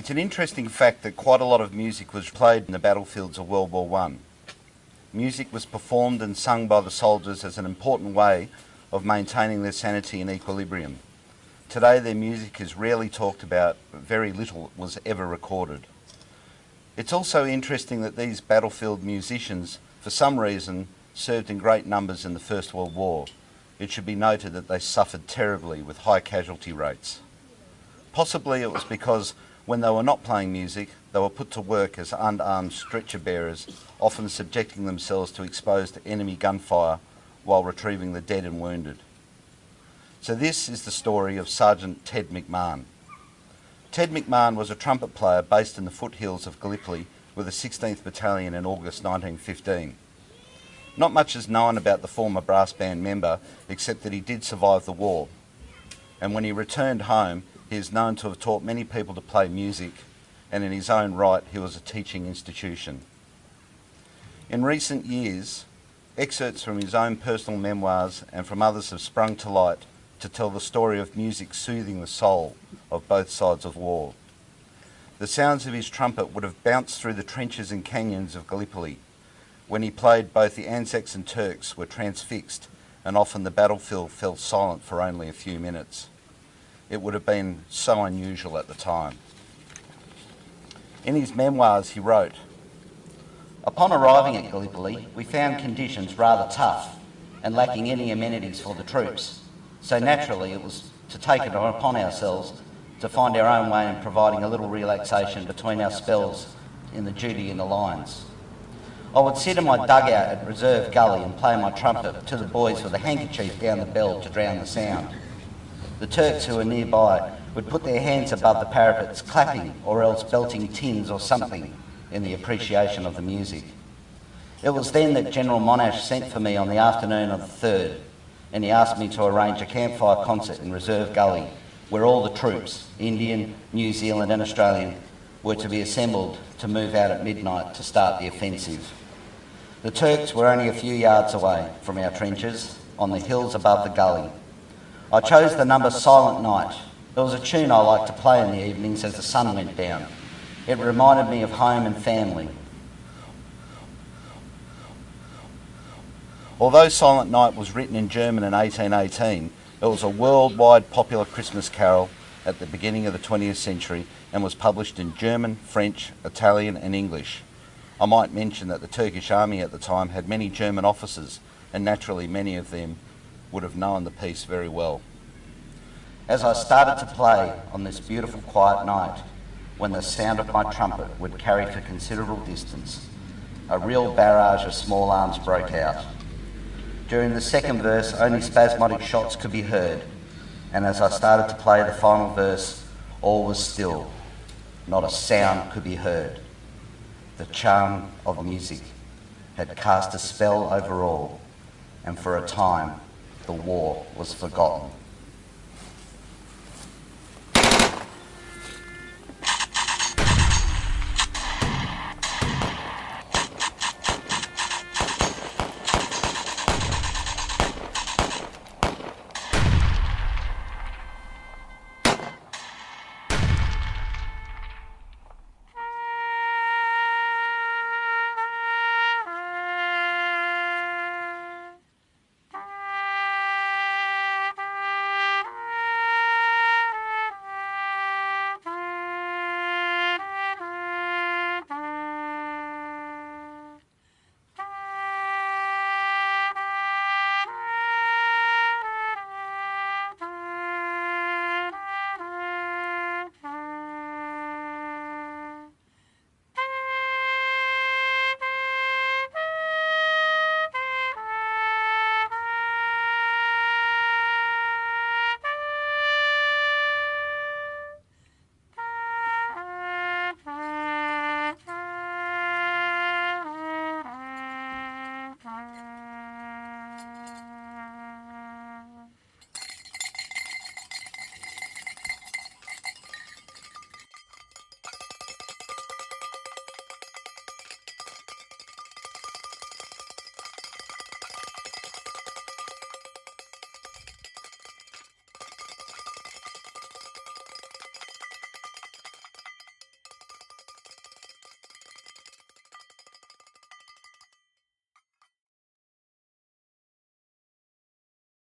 It's an interesting fact that quite a lot of music was played in the battlefields of World War I. Music was performed and sung by the soldiers as an important way of maintaining their sanity and equilibrium. Today their music is rarely talked about, but very little was ever recorded. It's also interesting that these battlefield musicians, for some reason, served in great numbers in the First World War. It should be noted that they suffered terribly with high casualty rates. Possibly it was because when they were not playing music, they were put to work as unarmed stretcher bearers, often subjecting themselves to exposed enemy gunfire while retrieving the dead and wounded. So this is the story of Sergeant Ted McMahon. Ted McMahon was a trumpet player based in the foothills of Gallipoli with the 16th Battalion in August 1915. Not much is known about the former brass band member, except that he did survive the war. And when he returned home, he is known to have taught many people to play music, and in his own right, he was a teaching institution. In recent years, excerpts from his own personal memoirs and from others have sprung to light to tell the story of music soothing the soul of both sides of war. The sounds of his trumpet would have bounced through the trenches and canyons of Gallipoli. When he played, both the ANZACs and Turks were transfixed, and often the battlefield fell silent for only a few minutes. It would have been so unusual at the time. In his memoirs he wrote, "Upon arriving at Gallipoli, we found conditions rather tough and lacking any amenities for the troops, so naturally it was to take it upon ourselves to find our own way in providing a little relaxation between our spells in the duty in the lines. I would sit in my dugout at Reserve Gully and play my trumpet to the boys with a handkerchief down the bell to drown the sound. The Turks who were nearby would put their hands above the parapets, clapping or else belting tins or something in the appreciation of the music. It was then that General Monash sent for me on the afternoon of the 3rd, and he asked me to arrange a campfire concert in Reserve Gully, where all the troops, Indian, New Zealand and Australian, were to be assembled to move out at midnight to start the offensive. The Turks were only a few yards away from our trenches, on the hills above the gully. I chose the number Silent Night. It was a tune I liked to play in the evenings as the sun went down. It reminded me of home and family." Although Silent Night was written in German in 1818, it was a worldwide popular Christmas carol at the beginning of the 20th century and was published in German, French, Italian and English. I might mention that the Turkish army at the time had many German officers, and naturally many of them would have known the piece very well. As I started to play on this beautiful quiet night, when the sound of my trumpet would carry for considerable distance, a real barrage of small arms broke out. During the second verse, only spasmodic shots could be heard, and as I started to play the final verse, all was still. Not a sound could be heard. The charm of music had cast a spell over all, and for a time the war was forgotten.